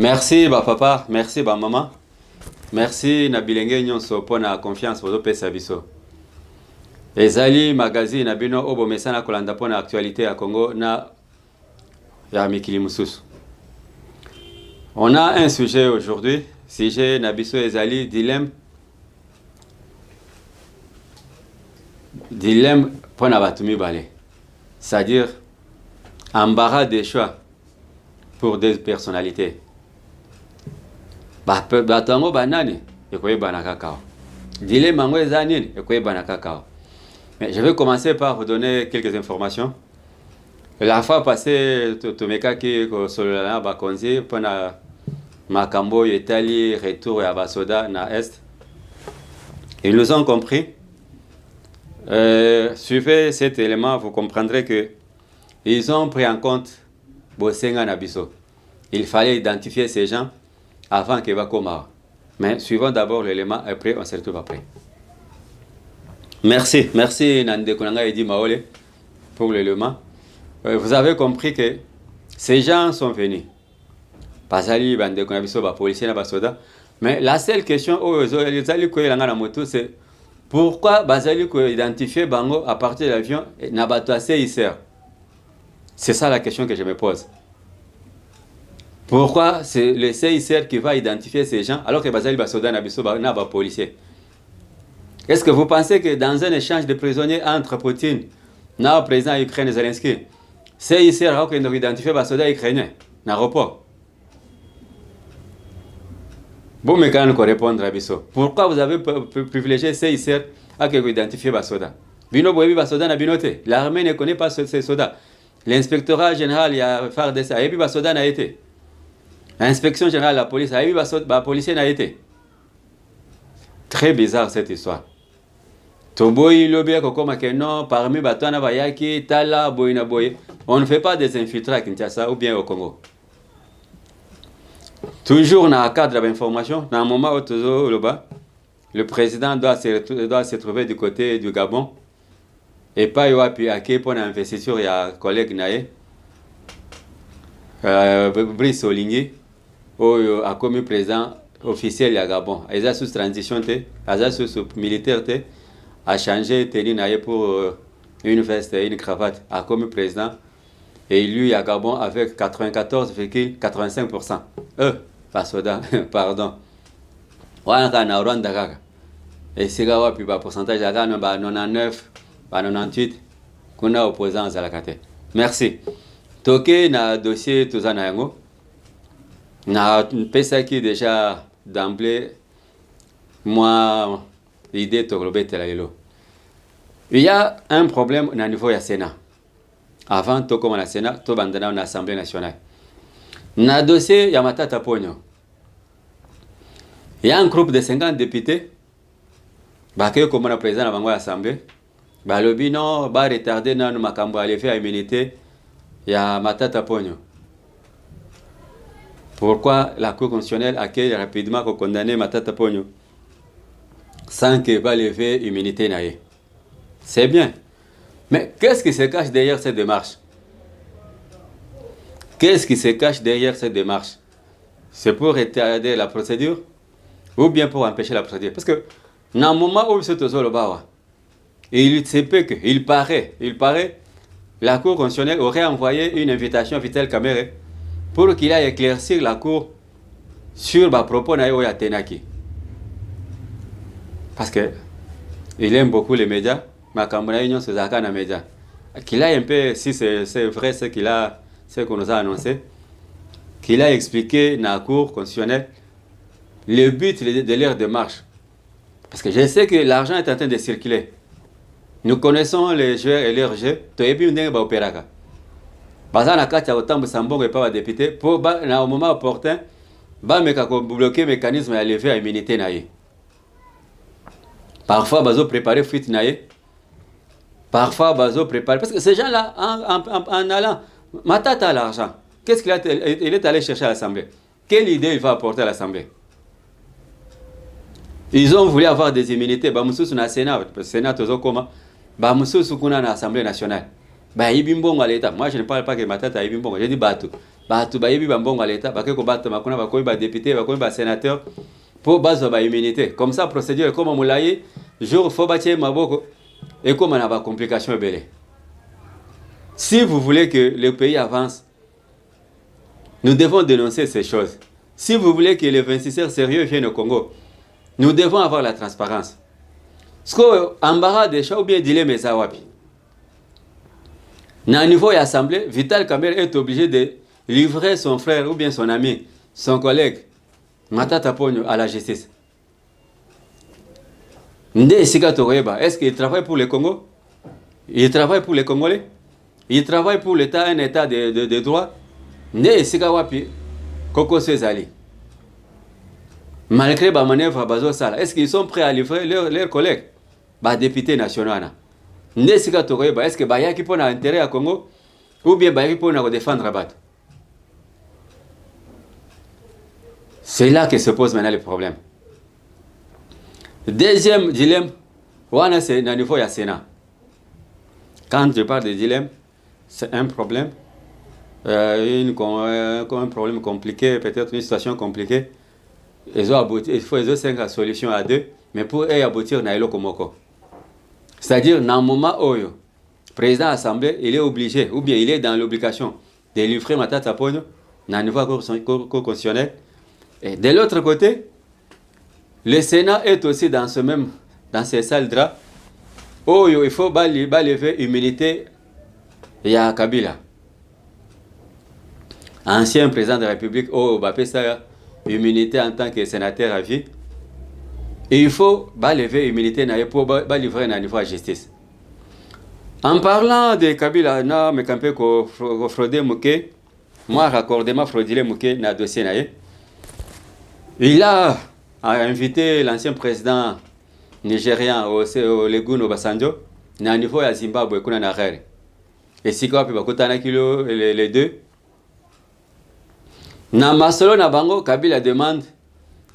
Merci papa, merci maman. Merci na bilenge nyonso pona confiance pour pesa biso. Ezali magazine na bino obo mesana kolanda pona actualité ya Congo na ya mikili mususu. On a un sujet aujourd'hui, sujet na biso ezali dilemme pona batumi balé. C'est-à-dire embarras des choix pour des personnalités. Batango banani ekoyebana kakao. Dilemme ngo ezanini ekoyebana kakao. Mais je vais commencer par vous donner quelques informations. La fois passée, Tomeka qui solana bakonzi pona makambo yetali retour ya basoda na est. Ils nous ont compris. Suivez cet élément, vous comprendrez que ils ont pris en compte Bosenga Nabiso. Il fallait identifier ces gens avant qu'il va commencer. Mais suivons d'abord l'élément, après on se retrouve après. Merci Nande Konanga Edi Maole pour l'élément. Vous avez compris que ces gens sont venus. Pasali Bande Konabiso, policier na soda. Mais la seule question c'est pourquoi Basali identifier Bango à partir de l'avion Nabato CICR. C'est ça la question que je me pose. Pourquoi c'est le CICR qui va identifier ces gens alors que Basali Basoda Nabiso n'a pas policier? Est-ce que vous pensez que dans un échange de prisonniers entre Poutine et le président ukrainien Zelensky, CICR a identifié Basoda ukrainien dans l'aéroport? Bon, mais quand on répondre à Bisso, pourquoi vous avez privilégié CICR à identifier Basoda? Bino Boebi Basoda n'a binoté. L'armée ne connaît pas ces soldats. L'inspectorat général, il y a FARDC, a eu Basoda n'a été. L'inspection générale de la police, a eu Basoda, policier n'a été. Très bizarre cette histoire. Toboyi Lobia Kokoma Keno, parmi Batana Bayaki, Tala, Boyina Boye. On ne fait pas des infiltrats à Kinshasa ou bien au Congo. Toujours dans le cadre de l'information, dans un moment où le président doit se trouver du côté du Gabon et pas y avoir pour l'investiture, il y a un collègue Naé, Brice Oligny, où a commis président officiel du Gabon. Il a sous transition, il a sous militaire, a changé Naé pour une veste et une cravate, a commis président et élu à Gabon avec 94,85%. Basoda, pardon. Wanga na Rwanda kaka. Et c'est là puis ba pourcentage à 99, 98 kuna opposants à la kate. Merci. Toké na dossier tozana yango. Na pesa qui déjà d'emblée moi l'idée tokolobete la lelo. Il y a un problème au niveau du Sénat. Avant to comme na Sénat, to bandana na Assemblée nationale. Na dossier Yamatata Pogno. Il y a un groupe de 50 députés qui est comme le président de l'Assemblée. Le bino va retarder dans le makambo à l'effet à immunité. Il y a Matata Pogno. Pourquoi la Cour constitutionnelle accueille rapidement pour condamner Matata Pogno sans qu'il va lever immunité naïe? C'est bien. Mais qu'est-ce qui se cache derrière cette démarche? Qu'est-ce qui se cache derrière cette démarche? C'est pour retarder la procédure ou bien pour empêcher la procédure? Parce que dans le moment où c'est au Bawa, il se peut que, il paraît, la Cour constitutionnelle aurait envoyé une invitation à Vital Kamerhe pour qu'il aille éclaircir la Cour sur les propos de Tenaki. Parce que il aime beaucoup les médias, mais quand on a une médias, qu'il a un peu, si c'est vrai ce qu'il a, ce qu'on nous a annoncé, qu'il a expliqué dans la Cour constitutionnelle le but de leur démarche. Parce que je sais que l'argent est en train de circuler. Nous connaissons les joueurs et leurs jeux. Tu es bien dans l'opéra. Bazan a quatre autant de sambon et pas de député pour au moment opportun, bloquer le mécanisme et lever à immunité naïe. Parfois, bazo préparer fuite naïe. Parfois, bazo préparer. Parce que ces gens-là, en allant, Matata a l'argent. Qu'est-ce qu'il est allé chercher à l'Assemblée? Quelle idée il va apporter à l'Assemblée? Ils ont voulu avoir des immunités. Bamoussous na Sénat, Sénat tozo koma. Bamoussous kuna na Assemblée nationale. Ba ibimbongo à l'État. Moi je ne parle pas que Matata ibimbongo. Je dis Batou. bato bayebi bambongo à l'état bakeko bato makuna bakoyi ba député bakoyi ba sénateur pour bazwa ba immunité comme ça procédure comme molayi jour faut batie maboko et comme on a ba complication belé. Si vous voulez que le pays avance, nous devons dénoncer ces choses. Si vous voulez que les 26 sérieux viennent au Congo, nous devons avoir la transparence. Ce que embarras des chats ou bien dilemme et zawapi. Dans niveau de l'Assemblée, Vital Kamerhe est obligé de livrer son frère ou bien son ami, son collègue, Matata Ponyo, à la justice. Est-ce qu'il travaille pour le Congo? Il travaille pour les Congolais? Il travaille pour l'État, un État de droit? Malgré la manœuvre, est-ce qu'ils sont prêts à livrer leurs collègues? Députés nationaux. Est-ce que Bayaki pour intérêt à Congo ou bien Bayaki pour défendre Rabat? C'est là que se pose maintenant le problème. Deuxième dilemme, c'est au niveau du Sénat. Quand je parle de dilemme, c'est un problème, un problème compliqué, peut-être une situation compliquée. Il faut 5 solutions à 2, mais pour aboutir, il y a Komoko. C'est-à-dire, dans le moment où le président de l'Assemblée, il est obligé, ou bien il est dans l'obligation de livrer Matata Ponyo dans le niveau constitutionnel. Et de l'autre côté, le Sénat est aussi dans ces salles draps où il faut lever l'immunité à Kabila. Ancien président de la République, il va sa immunité en tant que sénateur à vie. Et il faut lever l'immunité pour livrer à niveau de justice. En parlant de Kabila, je suis fraudé Mouké, moi raccordément fraudé Mouké dans le dossier. Il a invité l'ancien président nigérien Olusegun Obasanjo dans niveau de Zimbabwe kuna na rere. Et si quoi les deux. Na masolo na bango Kabila demande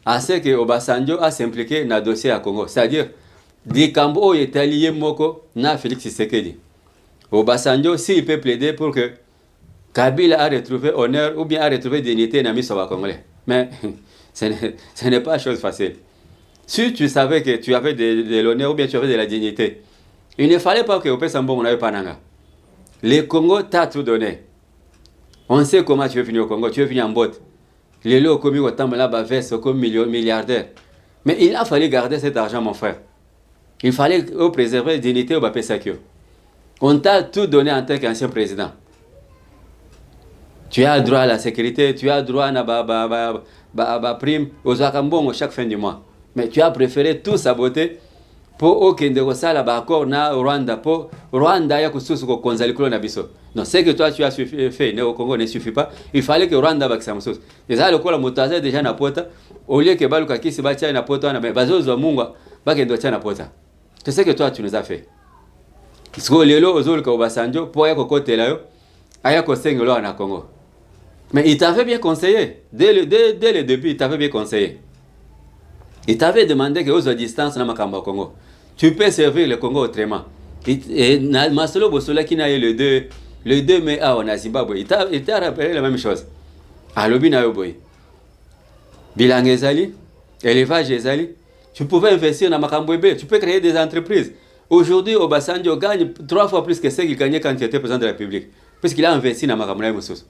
à ce que Obasanjo a s'impliqué dans le dossier à Congo. C'est-à-dire, di Kambo est allié Moko na Félix Tshisekedi. Obasanjo, s'il peut plaider pour que Kabila a retrouvé honneur ou bien a retrouvé dignité dans le Congolais. Mais ce n'est pas chose facile. Si tu savais que tu avais de l'honneur ou bien tu avais de la dignité, il ne fallait pas que Opesambo n'avait pas nanga. Le Congo t'a tout donné. On sait comment tu es venu au Congo. Tu es venu en botte. Les lots commis au temps là-bas versent comme milliardaire. Mais il a fallu garder cet argent, mon frère. Il fallait préserver la dignité au Bapé Sakyo. On t'a tout donné en tant qu'ancien président. Tu as droit à la sécurité, tu as droit à la prime aux Akambongo chaque fin du mois. Mais tu as préféré tout saboter pour aucun de ça là-bas accord na Rwanda pour Rwanda ya kususu ko konzalikolo na biso. Non, ce que toi tu as fait au Congo ne suffit pas. Il fallait que Rwanda bakisa mususu. Déjà le kola mutaza déjà na pota au lieu que baluka kisi bacha na pota na bazozo munga bakendo cha na pota. C'est ce que toi tu nous as fait. Parce que lelo ozolo ka Obasanjo pour ya kokotela yo aya ko sengelo na Congo. Mais il t'avait bien conseillé. Dès le début, il t'avait bien conseillé. Il t'avait demandé que aux distances dans Makamba Congo. Tu peux servir le Congo autrement. Et Masolo Bosola qui n'a eu le 2 mai à Zimbabwe, il t'a rappelé la même chose. À Lobina Yoboy. Bilang Ezali, élevage Ezali, tu pouvais investir dans Makambwebe, tu peux créer des entreprises. Aujourd'hui, Obasanjo gagne 3 fois plus que ce qu'il gagnait quand il était président de la République. Puisqu'il a investi dans Makambwebe Moussous.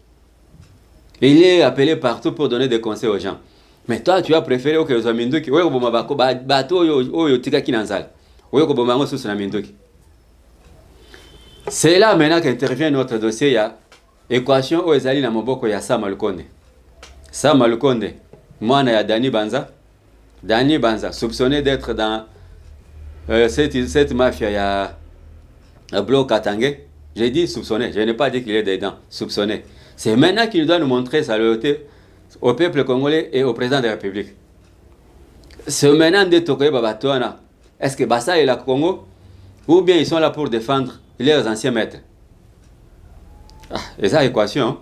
Il est appelé partout pour donner des conseils aux gens. Mais toi, tu as préféré que les Aminduki, c'est là maintenant qu'intervient notre dossier. Il y a équation où Ezali na Moboko, il y a Sam Alukonde. Sam Alukonde, moi, il y a Dani Banza. Dani Banza, soupçonné d'être dans cette mafia, il y a Bloc Katangé. J'ai dit soupçonné, je n'ai pas dit qu'il est dedans, soupçonné. C'est maintenant qu'il doit nous montrer sa loyauté au peuple congolais et au président de la République. C'est maintenant de Tokoye Babatouana. Est-ce que Bassa est là Congo ou bien ils sont là pour défendre leurs anciens maîtres? Et ça, équation.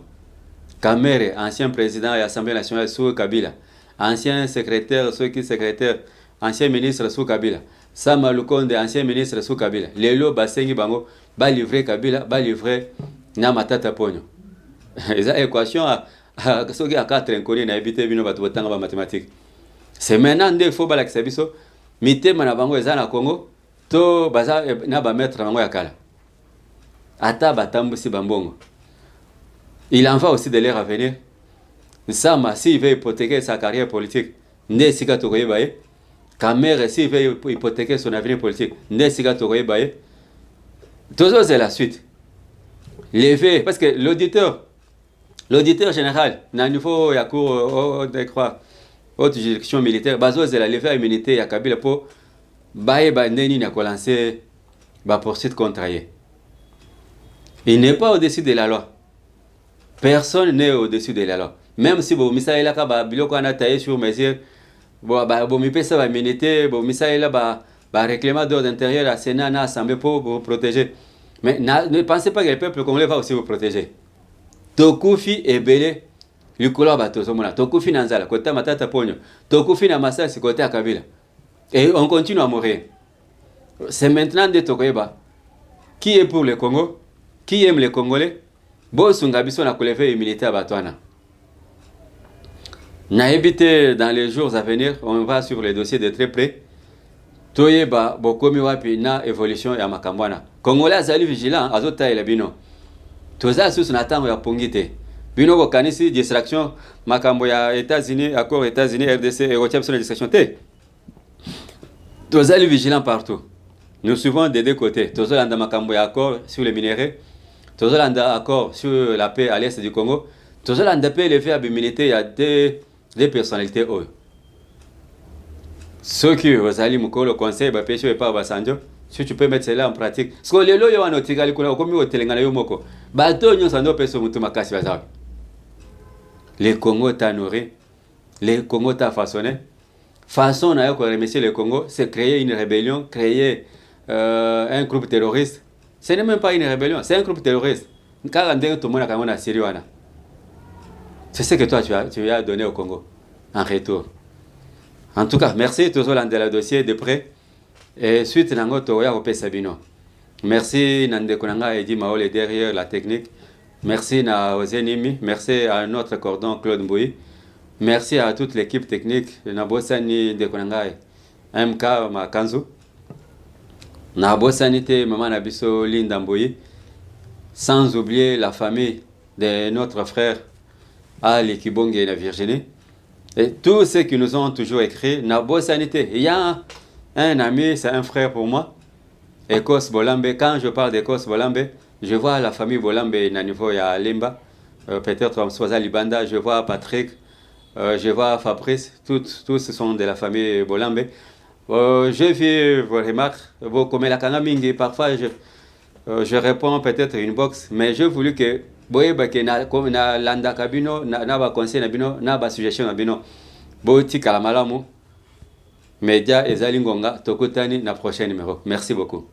Kamere, ancien président de l'Assemblée nationale sous Kabila. Ancien secrétaire, ancien ministre sous Kabila. Sam Alukonde, ancien ministre sous Kabila. Lelo Basengi Bango, ba livrer Kabila, ba livrer Namatata Ponyo. eza équation soki à 4 inconnus na ebité bino bato botanga ba mathématiques. C'est maintenant nde faut balakisa biso mitema na bango eza na Congo to baza na ba maître bango ya kala. Ata batambusi bambongo. Il en va aussi de leur avenir. Sama s'il veut hypothéquer sa carrière politique, nde sika tokoyeba ye. Kamere s'il veut hypothéquer son avenir politique, nde sika tokoyeba ye. Toujours c'est la suite. Lever, parce que l'auditeur général, dans le niveau de la cour haute juridiction militaire, bazo c'est la lever à immunité à Kabila pour bailler bandeni na lancer ba poursuite contre ye. Il n'est pas au-dessus de la loi. Personne n'est au-dessus de la loi. Même si vous misa ila ka ba biloko ana taillé sur mesure, bo mi pesa ba immunité, bo misa ila ba règlement d'ordre intérieur à Sénat na assemblée pour vous protéger. Mais ne pensez pas que le peuple congolais va aussi vous protéger. Tokufi ebele likolo bato somona. Tokufi nanzala kota matata ponyo. Tokufi na masasi côté à Kabila. Et on continue à mourir. C'est maintenant de Tokoyeba. Qui est pour le Congo? Qui aime les Congolais? Bosunga biso na kolever militaire batwana. Na évité dans les jours à venir, on va sur les dossiers de très près. Toyeba bokomi wapi na évolution ya makambwana. Congolais azali vigilant azota ela bino. Toza sous na tango ya pongite. Bino ko kanisi distraction makambo ya États-Unis, accord États-Unis RDC et recherche sur la distraction té. Toza vigilant partout. Nous suivons des deux côtés. Toza landa makambo ya accord sur les minéraux. Toza landa accord sur la paix à l'est du Congo. Toza landa paix les faits militaires, il y a des personnalités hautes. Ceux qui vous allez me le conseil, bah pêcher pas Basanjo, si tu peux mettre cela en pratique. Parce que les lois y ont noté que les comme au Telengana yomoko, bateau nous en opé sur mutumakasi bazar. Les Congo t'a nourri, les Congo t'a façonné. Façon à remercier le Congo, c'est créer une rébellion, créer un groupe terroriste. Ce n'est même pas une rébellion, c'est un groupe terroriste. Car tout le monde a quand même à Syrie. C'est ce que toi tu as donné au Congo en retour. En tout cas, merci toujours dans le dossier de près. Et suite nango toya kopé Sabino. Merci Nande Konanga Edi Maole derrière la technique. Merci na Ozenimi, merci à notre cordon Claude Mbouy. Merci à toute l'équipe technique na Bosani de Konanga MK Makanzu. Na Bosani te maman Nabiso Linda Mbouy. Sans oublier la famille de notre frère Ali Kibonge et la Virginie. Et tous ceux qui nous ont toujours écrit, Nabo Sanité. Il y a un ami, c'est un frère pour moi, Ekos Bolambe. Quand je parle d'Ekos Bolambe, je vois la famille Bolambe à niveau à Limba, peut-être Soisa Libanda, je vois Patrick, je vois Fabrice, tous sont de la famille Bolambe. J'ai vu vos remarques, vos commentaires mingi, parfois je réponds peut-être une box, mais j'ai voulu que boyeba ke na landa kabino na ba conseil na bino na ba suggestion na bino boti kala malamu media ezali ngonga tokutani na prochain numéro. Merci beaucoup.